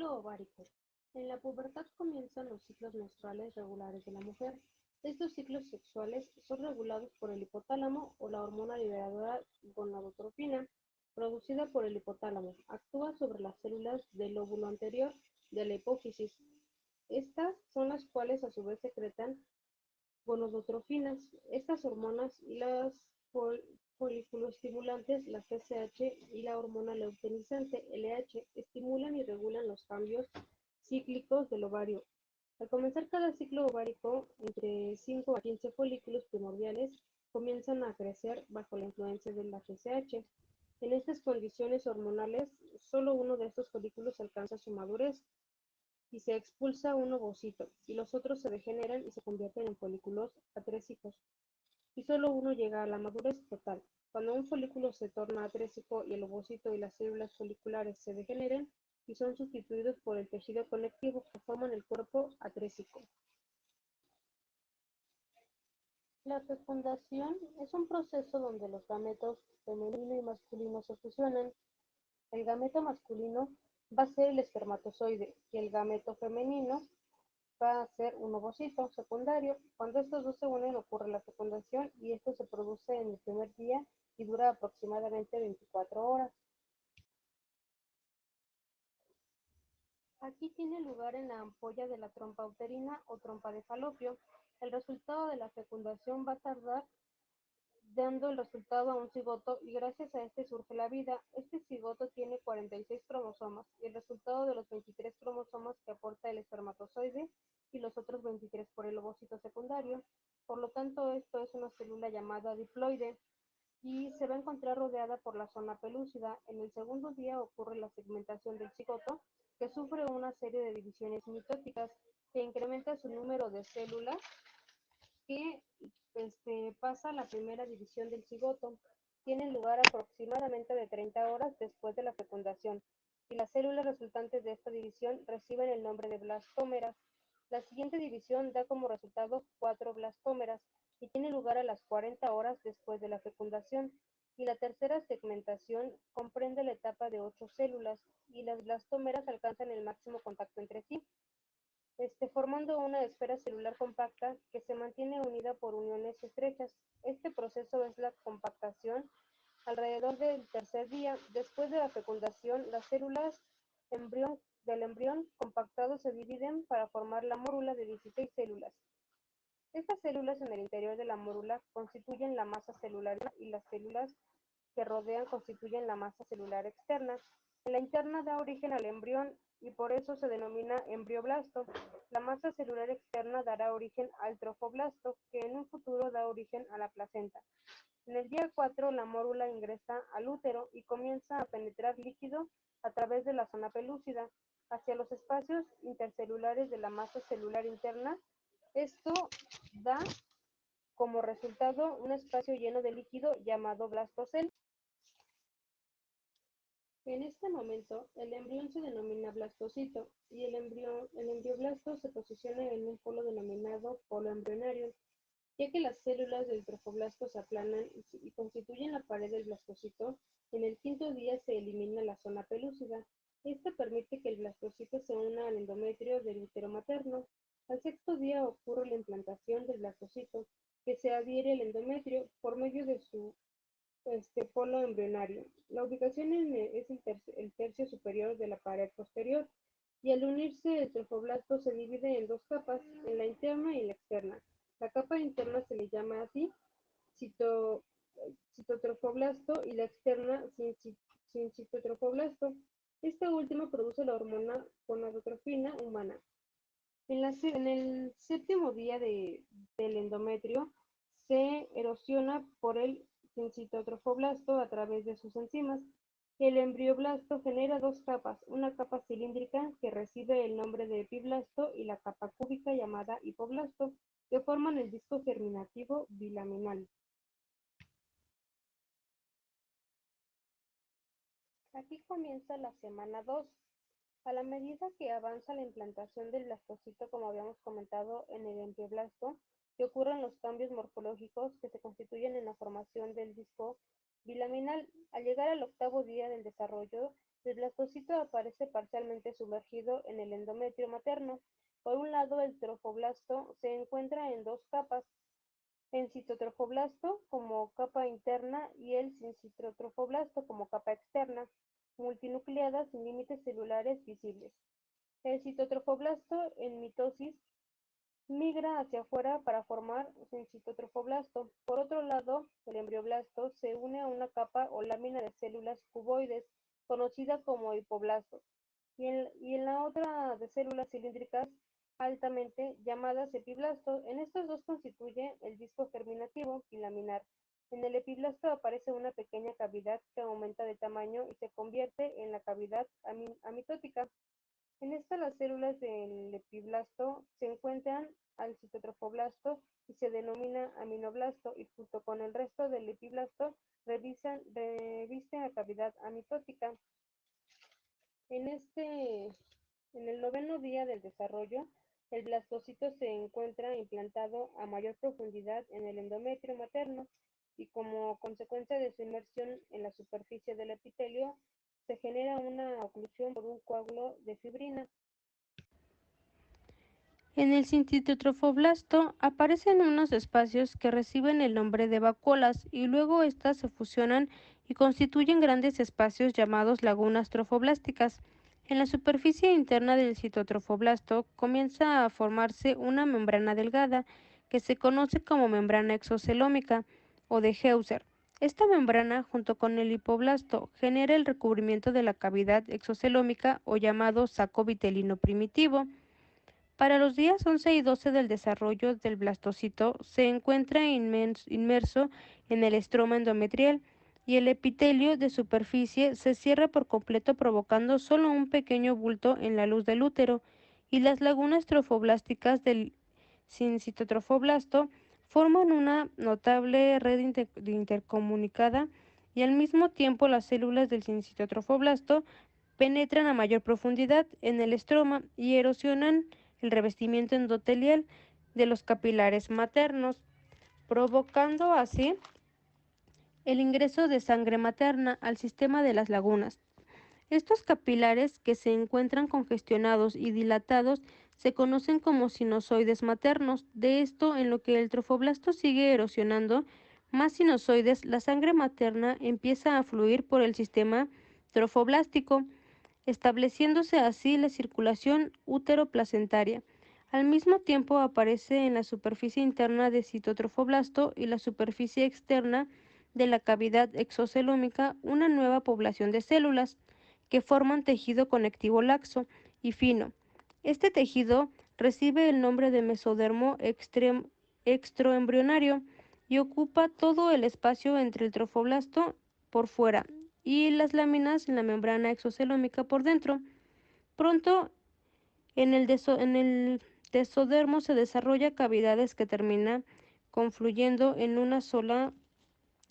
Ciclo ovárico. En la pubertad comienzan los ciclos menstruales regulares de la mujer. Estos ciclos sexuales son regulados por el hipotálamo o la hormona liberadora gonadotropina, producida por el hipotálamo. Actúa sobre las células del lóbulo anterior de la hipófisis. Estas son las cuales a su vez secretan gonadotrofinas. Estas hormonas y las folículo-estimulantes, la FSH y la hormona luteinizante, LH, estimulan y regulan los cambios cíclicos del ovario. Al comenzar cada ciclo ovárico, entre 5 a 15 folículos primordiales comienzan a crecer bajo la influencia de la FSH. En estas condiciones hormonales, solo uno de estos folículos alcanza su madurez y se expulsa un ovocito, y los otros se degeneran y se convierten en folículos atrésicos, y solo uno llega a la madurez total. Cuando un folículo se torna atrésico y el ovocito y las células foliculares se degeneran y son sustituidos por el tejido conectivo que forman el cuerpo atrésico. La fecundación es un proceso donde los gametos femenino y masculino se fusionan. El gameto masculino va a ser el espermatozoide y el gameto femenino va a ser un ovocito secundario. Cuando estos dos se unen ocurre la fecundación y esto se produce en el primer día y dura aproximadamente 24 horas. Aquí tiene lugar en la ampolla de la trompa uterina o trompa de falopio. El resultado de la fecundación va a tardar dando el resultado a un cigoto y gracias a este surge la vida. Este cigoto tiene 46 cromosomas y el resultado de los 23 cromosomas que aporta el espermatozoide y los otros 23 por el ovocito secundario. Por lo tanto, esto es una célula llamada diploide y se va a encontrar rodeada por la zona pelúcida. En el segundo día ocurre la segmentación del cigoto, que sufre una serie de divisiones mitóticas que incrementa su número de células que pasa la primera división del cigoto. Tiene lugar aproximadamente de 30 horas después de la fecundación, y las células resultantes de esta división reciben el nombre de blastómeras. La siguiente división da como resultado 4 blastómeras, y tiene lugar a las 40 horas después de la fecundación, y la tercera segmentación comprende la etapa de 8 células, y las blastómeras alcanzan el máximo contacto entre sí, formando una esfera celular compacta que se mantiene unida por uniones estrechas. Este proceso es la compactación. Alrededor del tercer día, después de la fecundación, las células del embrión compactado se dividen para formar la mórula de 16 células. Estas células en el interior de la mórula constituyen la masa celular y las células que rodean constituyen la masa celular externa. En la interna da origen al embrión y por eso se denomina embrioblasto. La masa celular externa dará origen al trofoblasto, que en un futuro da origen a la placenta. En el día 4, la mórula ingresa al útero y comienza a penetrar líquido a través de la zona pelúcida hacia los espacios intercelulares de la masa celular interna. Esto da como resultado un espacio lleno de líquido llamado blastocel. En este momento, el embrión se denomina blastocito y el embrioblasto se posiciona en un polo denominado polo embrionario, ya que las células del trofoblasto se aplanan y constituyen la pared del blastocito. En el quinto día se elimina la zona pelúcida. Esto permite que el blastocito se una al endometrio del útero materno. Al sexto día ocurre la implantación del blastocito, que se adhiere al endometrio por medio de su polo embrionario. La ubicación es el tercio superior de la pared posterior, y al unirse el trofoblasto se divide en dos capas, en la interna y la externa. La capa interna se le llama así cito, citotrofoblasto y la externa sin citotrofoblasto. Esta última produce la hormona gonadotropina humana. En el séptimo día del endometrio se erosiona por el citotrofoblasto a través de sus enzimas. El embrioblasto genera dos capas, una capa cilíndrica que recibe el nombre de epiblasto y la capa cúbica llamada hipoblasto, que forman el disco germinativo bilaminal. Aquí comienza la semana 2. A la medida que avanza la implantación del blastocito, como habíamos comentado en el embrioblasto, que ocurren los cambios morfológicos que se constituyen en la formación del disco bilaminal. Al llegar al octavo día del desarrollo, El blastocito aparece parcialmente sumergido en el endometrio materno. Por un lado, el trofoblasto se encuentra en dos capas, el citotrofoblasto como capa interna y el sincitotrofoblasto como capa externa, multinucleadas sin límites celulares visibles. El citotrofoblasto en mitosis migra hacia afuera para formar un citotrofoblasto. Por otro lado, el embrioblasto se une a una capa o lámina de células cuboides, conocida como hipoblastos, y en la otra de células cilíndricas altamente, llamadas epiblastos. En estos dos constituye el disco germinativo bilaminar. En el epiblasto aparece una pequeña cavidad que aumenta de tamaño y se convierte en la cavidad amitótica. En esta las células del epiblasto se encuentran al citotrofoblasto y se denomina aminoblasto, y junto con el resto del epiblasto revisten la cavidad amitótica. En en el noveno día del desarrollo, el blastocito se encuentra implantado a mayor profundidad en el endometrio materno y como consecuencia de su inmersión en la superficie del epitelio, se genera una oclusión por un coágulo de fibrina. En el citotrofoblasto aparecen unos espacios que reciben el nombre de vacuolas y luego éstas se fusionan y constituyen grandes espacios llamados lagunas trofoblásticas. En la superficie interna del citotrofoblasto comienza a formarse una membrana delgada que se conoce como membrana exocelómica o de Heuser. Esta membrana, junto con el hipoblasto, genera el recubrimiento de la cavidad exocelómica o llamado saco vitelino primitivo. Para los días 11 y 12 del desarrollo del blastocito se encuentra inmerso en el estroma endometrial y el epitelio de superficie se cierra por completo provocando solo un pequeño bulto en la luz del útero y las lagunas trofoblásticas del sincitotrofoblasto forman una notable red intercomunicada y al mismo tiempo las células del sincitotrofoblasto penetran a mayor profundidad en el estroma y erosionan el revestimiento endotelial de los capilares maternos, provocando así el ingreso de sangre materna al sistema de las lagunas. Estos capilares, que se encuentran congestionados y dilatados, se conocen como sinusoides maternos. De esto, en lo que el trofoblasto sigue erosionando más sinusoides, la sangre materna empieza a fluir por el sistema trofoblástico, estableciéndose así la circulación útero-placentaria. Al mismo tiempo aparece en la superficie interna del citotrofoblasto y la superficie externa de la cavidad exocelómica una nueva población de células que forman tejido conectivo laxo y fino. Este tejido recibe el nombre de mesodermo extraembrionario y ocupa todo el espacio entre el trofoblasto por fuera y las láminas en la membrana exocelómica por dentro. Pronto en el desodermo se desarrolla cavidades que terminan confluyendo en una sola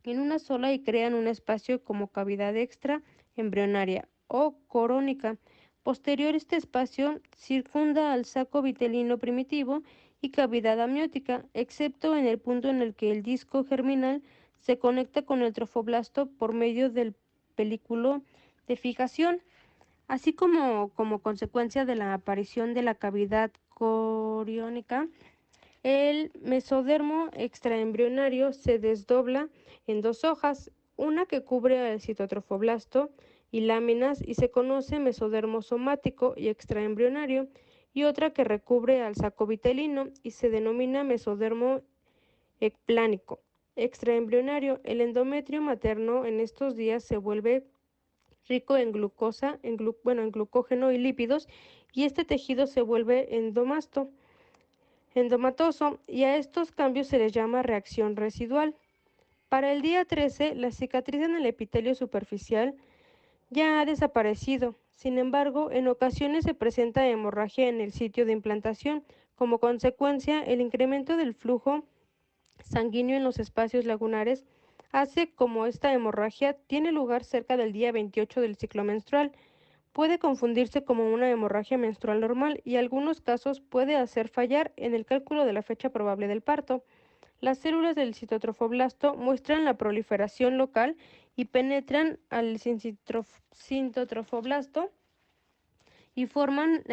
y crean un espacio como cavidad extra embrionaria o corónica. Posterior este espacio circunda al saco vitelino primitivo y cavidad amniótica, excepto en el punto en el que el disco germinal se conecta con el trofoblasto por medio del películo de fijación, así como consecuencia de la aparición de la cavidad coriónica. El mesodermo extraembrionario se desdobla en dos hojas, una que cubre al citotrofoblasto y láminas y se conoce mesodermo somático y extraembrionario, y otra que recubre al saco vitelino y se denomina mesodermo ecplánico. Extraembrionario, el endometrio materno en estos días se vuelve rico en glucosa, en glucógeno y lípidos, y este tejido se vuelve endomatoso, y a estos cambios se les llama reacción residual. Para el día 13, la cicatriz en el epitelio superficial ya ha desaparecido. Sin embargo, en ocasiones se presenta hemorragia en el sitio de implantación. Como consecuencia, el incremento del flujo sanguíneo en los espacios lagunares hace como esta hemorragia tiene lugar cerca del día 28 del ciclo menstrual. Puede confundirse como una hemorragia menstrual normal y en algunos casos puede hacer fallar en el cálculo de la fecha probable del parto. Las células del citotrofoblasto muestran la proliferación local y penetran al citotrofoblasto y forman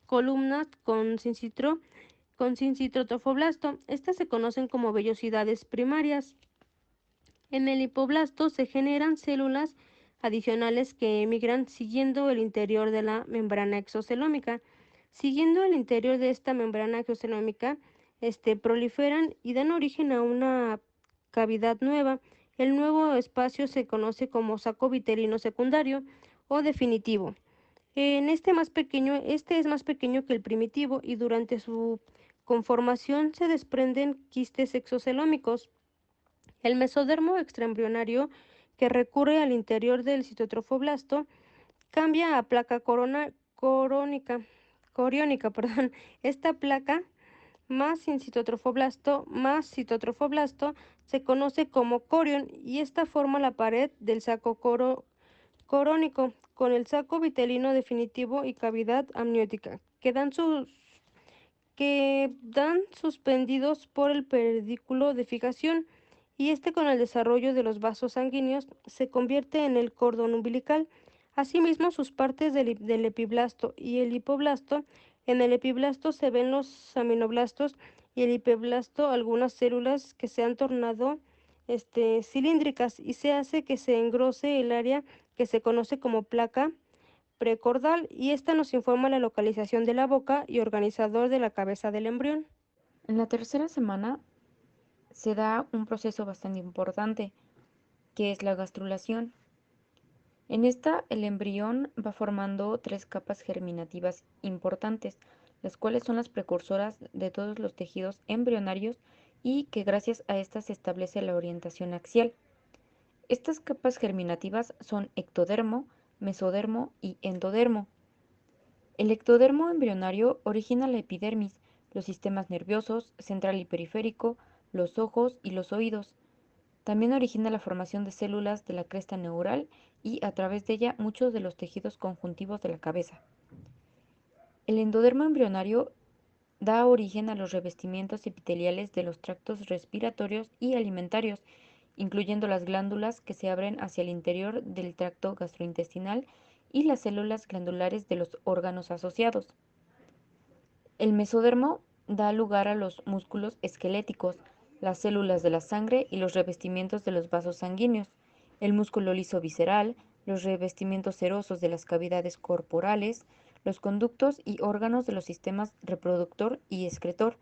columnas con sincitrotrofoblasto. Estas se conocen como vellosidades primarias. En el hipoblasto se generan células adicionales que emigran siguiendo el interior de la membrana exocelómica. Siguiendo el interior de esta membrana exocelómica, proliferan y dan origen a una cavidad nueva. El nuevo espacio se conoce como saco vitelino secundario o definitivo. Este es más pequeño que el primitivo y durante su conformación se desprenden quistes exocelómicos. El mesodermo extraembrionario, que recurre al interior del citotrofoblasto, cambia a placa coriónica. Esta placa más citotrofoblasto se conoce como corión y esta forma la pared del saco corónico con el saco vitelino definitivo y cavidad amniótica que dan suspendidos por el pedículo de fijación y con el desarrollo de los vasos sanguíneos se convierte en el cordón umbilical. Asimismo, sus partes del epiblasto y el hipoblasto. En el epiblasto se ven los aminoblastos y el hipoblasto algunas células que se han tornado cilíndricas y se hace que se engrose el área que se conoce como placa precordal y esta nos informa la localización de la boca y organizador de la cabeza del embrión. En la tercera semana se da un proceso bastante importante, que es la gastrulación. En esta, el embrión va formando 3 capas germinativas importantes, las cuales son las precursoras de todos los tejidos embrionarios y que gracias a estas se establece la orientación axial. Estas capas germinativas son ectodermo, mesodermo y endodermo. El ectodermo embrionario origina la epidermis, los sistemas nerviosos, central y periférico, los ojos y los oídos. También origina la formación de células de la cresta neural y a través de ella muchos de los tejidos conjuntivos de la cabeza. El endodermo embrionario da origen a los revestimientos epiteliales de los tractos respiratorios y alimentarios, incluyendo las glándulas que se abren hacia el interior del tracto gastrointestinal y las células glandulares de los órganos asociados. El mesodermo da lugar a los músculos esqueléticos, las células de la sangre y los revestimientos de los vasos sanguíneos, el músculo liso visceral, los revestimientos serosos de las cavidades corporales, los conductos y órganos de los sistemas reproductor y excretor,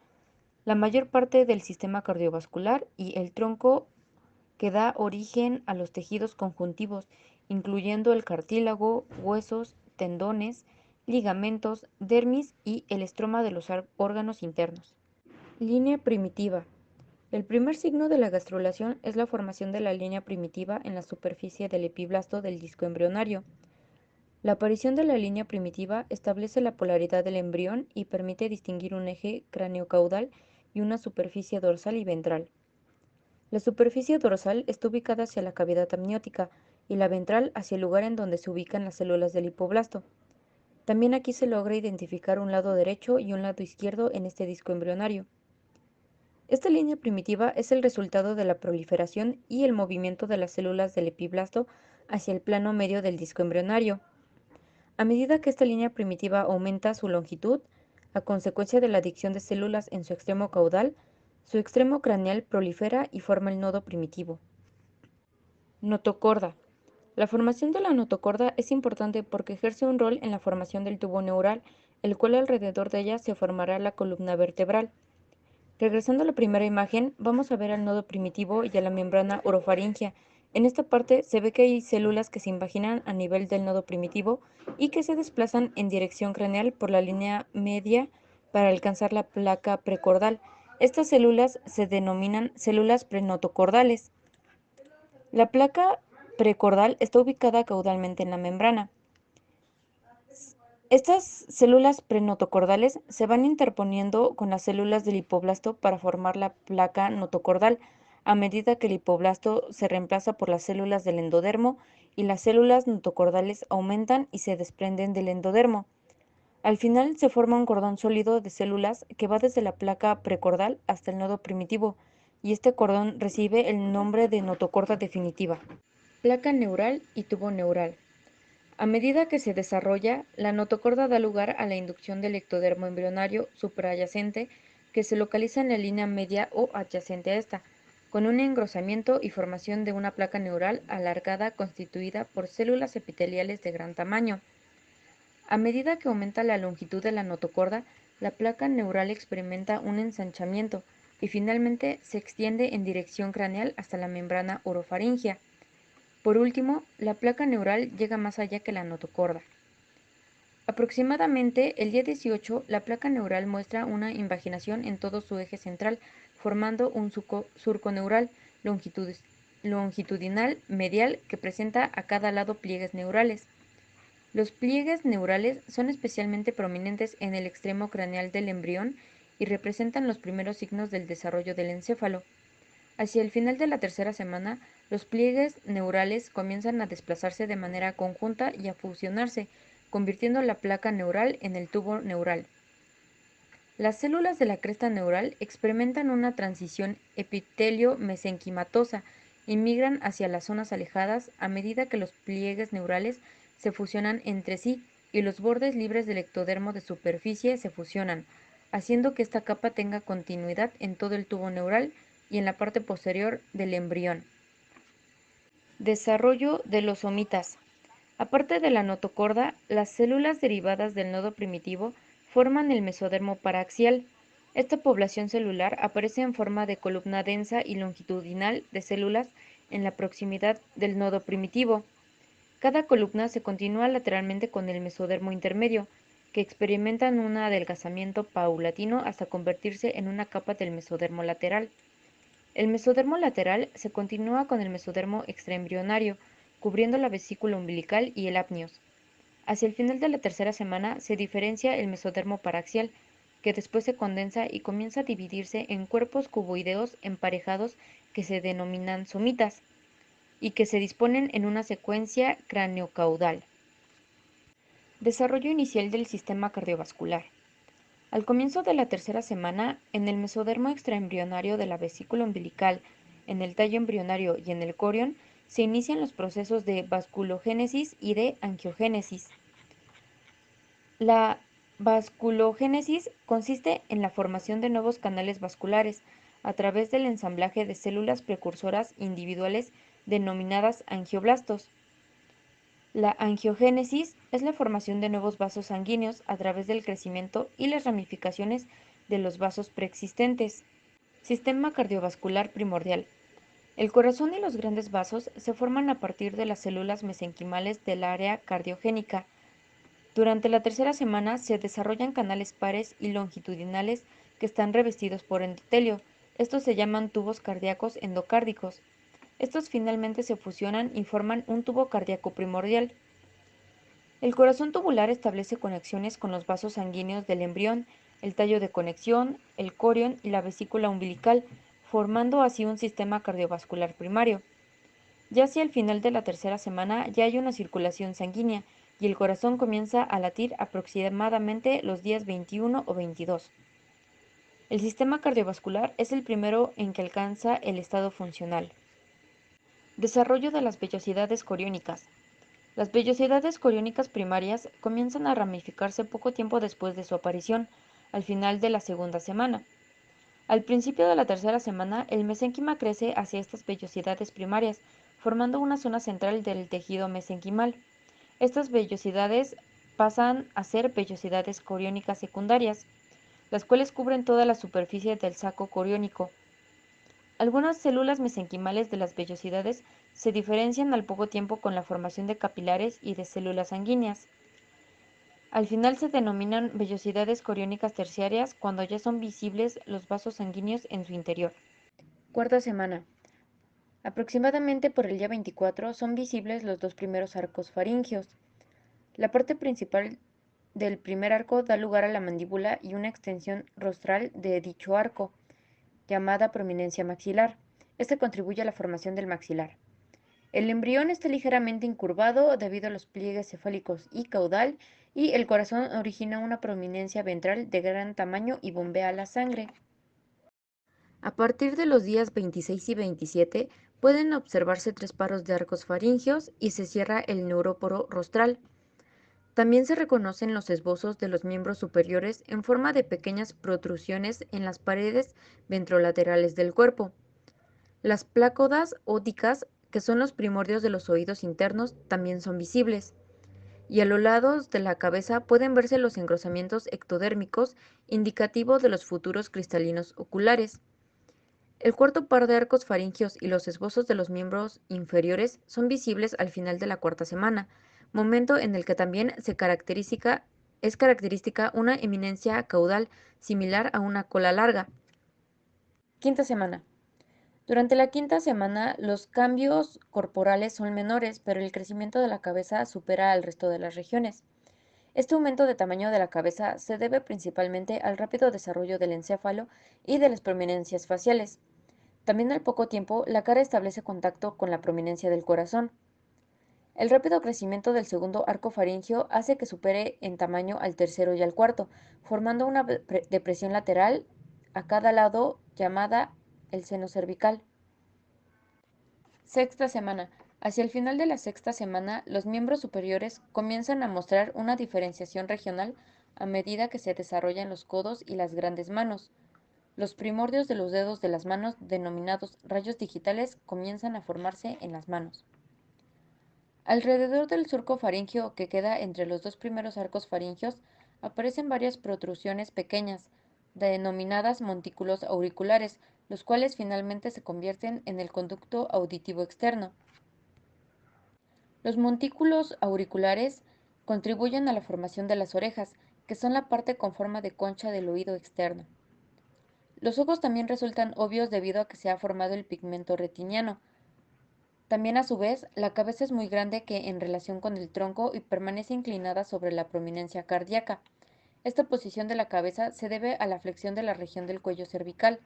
la mayor parte del sistema cardiovascular y el tronco que da origen a los tejidos conjuntivos, incluyendo el cartílago, huesos, tendones, ligamentos, dermis y el estroma de los órganos internos. Línea primitiva. El primer signo de la gastrulación es la formación de la línea primitiva en la superficie del epiblasto del disco embrionario. La aparición de la línea primitiva establece la polaridad del embrión y permite distinguir un eje craneocaudal y una superficie dorsal y ventral. La superficie dorsal está ubicada hacia la cavidad amniótica y la ventral hacia el lugar en donde se ubican las células del hipoblasto. También aquí se logra identificar un lado derecho y un lado izquierdo en este disco embrionario. Esta línea primitiva es el resultado de la proliferación y el movimiento de las células del epiblasto hacia el plano medio del disco embrionario. A medida que esta línea primitiva aumenta su longitud, a consecuencia de la adicción de células en su extremo caudal, su extremo craneal prolifera y forma el nodo primitivo. Notocorda. La formación de la notocorda es importante porque ejerce un rol en la formación del tubo neural, el cual alrededor de ella se formará la columna vertebral. Regresando a la primera imagen, vamos a ver al nodo primitivo y a la membrana orofaringea. En esta parte se ve que hay células que se imaginan a nivel del nodo primitivo y que se desplazan en dirección craneal por la línea media para alcanzar la placa precordal. Estas células se denominan células prenotocordales. La placa precordal está ubicada caudalmente en la membrana. Estas células prenotocordales se van interponiendo con las células del hipoblasto para formar la placa notocordal, a medida que el hipoblasto se reemplaza por las células del endodermo y las células notocordales aumentan y se desprenden del endodermo. Al final se forma un cordón sólido de células que va desde la placa precordal hasta el nodo primitivo, y este cordón recibe el nombre de notocorda definitiva. Placa neural y tubo neural. A medida que se desarrolla, la notocorda da lugar a la inducción del ectodermo embrionario superadyacente que se localiza en la línea media o adyacente a esta, con un engrosamiento y formación de una placa neural alargada constituida por células epiteliales de gran tamaño. A medida que aumenta la longitud de la notocorda, la placa neural experimenta un ensanchamiento y finalmente se extiende en dirección craneal hasta la membrana orofaringea. Por último, la placa neural llega más allá que la notocorda. Aproximadamente el día 18, la placa neural muestra una invaginación en todo su eje central, formando un surco neural longitudinal medial que presenta a cada lado pliegues neurales. Los pliegues neurales son especialmente prominentes en el extremo craneal del embrión y representan los primeros signos del desarrollo del encéfalo. Hacia el final de la tercera semana, los pliegues neurales comienzan a desplazarse de manera conjunta y a fusionarse, convirtiendo la placa neural en el tubo neural. Las células de la cresta neural experimentan una transición epitelio-mesenquimatosa y migran hacia las zonas alejadas a medida que los pliegues neurales se fusionan entre sí y los bordes libres del ectodermo de superficie se fusionan, haciendo que esta capa tenga continuidad en todo el tubo neural y en la parte posterior del embrión. Desarrollo de los somitas. Aparte de la notocorda, las células derivadas del nodo primitivo forman el mesodermo paraxial. Esta población celular aparece en forma de columna densa y longitudinal de células en la proximidad del nodo primitivo. Cada columna se continúa lateralmente con el mesodermo intermedio, que experimentan un adelgazamiento paulatino hasta convertirse en una capa del mesodermo lateral. El mesodermo lateral se continúa con el mesodermo extraembrionario, cubriendo la vesícula umbilical y el apnios. Hacia el final de la tercera semana se diferencia el mesodermo paraxial, que después se condensa y comienza a dividirse en cuerpos cuboideos emparejados que se denominan somitas y que se disponen en una secuencia craneocaudal. Desarrollo inicial del sistema cardiovascular. Al comienzo de la tercera semana, en el mesodermo extraembrionario de la vesícula umbilical, en el tallo embrionario y en el corión, se inician los procesos de vasculogénesis y de angiogénesis. La vasculogénesis consiste en la formación de nuevos canales vasculares a través del ensamblaje de células precursoras individuales denominadas angioblastos. La angiogénesis es la formación de nuevos vasos sanguíneos a través del crecimiento y las ramificaciones de los vasos preexistentes. Sistema cardiovascular primordial. El corazón y los grandes vasos se forman a partir de las células mesenquimales del área cardiogénica. Durante la tercera semana se desarrollan canales pares y longitudinales que están revestidos por endotelio. Estos se llaman tubos cardíacos endocárdicos. Estos finalmente se fusionan y forman un tubo cardíaco primordial. El corazón tubular establece conexiones con los vasos sanguíneos del embrión, el tallo de conexión, el corión y la vesícula umbilical, formando así un sistema cardiovascular primario. Ya hacia el final de la tercera semana ya hay una circulación sanguínea y el corazón comienza a latir aproximadamente los días 21 o 22. El sistema cardiovascular es el primero en que alcanza el estado funcional. Desarrollo de las vellosidades coriónicas. Las vellosidades coriónicas primarias comienzan a ramificarse poco tiempo después de su aparición, al final de la segunda semana. Al principio de la tercera semana, el mesénquima crece hacia estas vellosidades primarias, formando una zona central del tejido mesenquimal. Estas vellosidades pasan a ser vellosidades coriónicas secundarias, las cuales cubren toda la superficie del saco coriónico. Algunas células mesenquimales de las vellosidades se diferencian al poco tiempo con la formación de capilares y de células sanguíneas. Al final se denominan vellosidades coriónicas terciarias cuando ya son visibles los vasos sanguíneos en su interior. Cuarta semana. Aproximadamente por el día 24 son visibles los dos primeros arcos faríngeos. La parte principal del primer arco da lugar a la mandíbula y una extensión rostral de dicho arco, llamada prominencia maxilar. Este contribuye a la formación del maxilar. El embrión está ligeramente incurvado debido a los pliegues cefálicos y caudal, y el corazón origina una prominencia ventral de gran tamaño y bombea la sangre. A partir de los días 26 y 27 pueden observarse 3 paros de arcos faringios y se cierra el neuróporo rostral. También se reconocen los esbozos de los miembros superiores en forma de pequeñas protrusiones en las paredes ventrolaterales del cuerpo. Las plácodas óticas, que son los primordios de los oídos internos, también son visibles. Y a los lados de la cabeza pueden verse los engrosamientos ectodérmicos, indicativos de los futuros cristalinos oculares. El cuarto par de arcos faringios y los esbozos de los miembros inferiores son visibles al final de la cuarta semana, momento en el que también es característica una eminencia caudal similar a una cola larga. Quinta semana. Durante la quinta semana, los cambios corporales son menores, pero el crecimiento de la cabeza supera al resto de las regiones. Este aumento de tamaño de la cabeza se debe principalmente al rápido desarrollo del encéfalo y de las prominencias faciales. También al poco tiempo, la cara establece contacto con la prominencia del corazón. El rápido crecimiento del segundo arco faríngeo hace que supere en tamaño al tercero y al cuarto, formando una depresión lateral a cada lado llamada el seno cervical. Sexta semana. Hacia el final de la sexta semana, los miembros superiores comienzan a mostrar una diferenciación regional a medida que se desarrollan los codos y las grandes manos. Los primordios de los dedos de las manos, denominados rayos digitales, comienzan a formarse en las manos. Alrededor del surco faríngeo que queda entre los dos primeros arcos faringios aparecen varias protrusiones pequeñas, denominadas montículos auriculares, los cuales finalmente se convierten en el conducto auditivo externo. Los montículos auriculares contribuyen a la formación de las orejas, que son la parte con forma de concha del oído externo. Los ojos también resultan obvios debido a que se ha formado el pigmento retiniano. También a su vez, la cabeza es muy grande que en relación con el tronco y permanece inclinada sobre la prominencia cardíaca. Esta posición de la cabeza se debe a la flexión de la región del cuello cervical.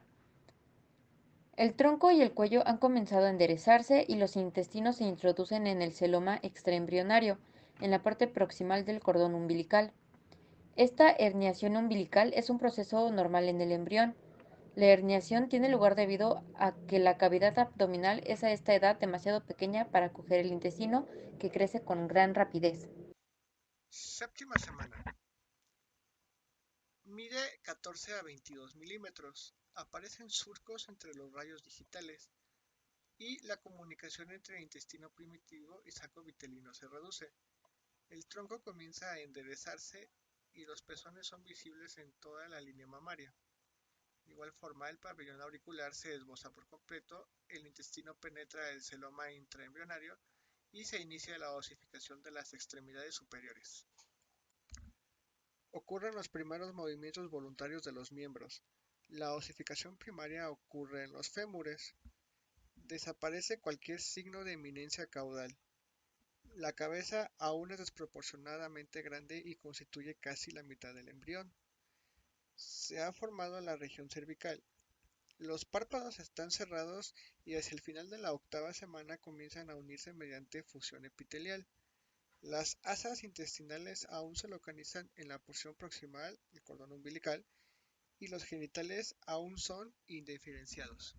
El tronco y el cuello han comenzado a enderezarse y los intestinos se introducen en el celoma extraembrionario, en la parte proximal del cordón umbilical. Esta herniación umbilical es un proceso normal en el embrión. La herniación tiene lugar debido a que la cavidad abdominal es a esta edad demasiado pequeña para acoger el intestino, que crece con gran rapidez. Séptima semana. Mide 14 a 22 milímetros. Aparecen surcos entre los rayos digitales y la comunicación entre intestino primitivo y saco vitelino se reduce. El tronco comienza a enderezarse y los pezones son visibles en toda la línea mamaria. De igual forma, el pabellón auricular se esboza por completo, el intestino penetra el celoma intraembrionario y se inicia la osificación de las extremidades superiores. Ocurren los primeros movimientos voluntarios de los miembros. La osificación primaria ocurre en los fémures. Desaparece cualquier signo de eminencia caudal. La cabeza aún es desproporcionadamente grande y constituye casi la mitad del embrión. Se ha formado la región cervical. Los párpados están cerrados y hacia el final de la octava semana comienzan a unirse mediante fusión epitelial. Las asas intestinales aún se localizan en la porción proximal del cordón umbilical y los genitales aún son indiferenciados.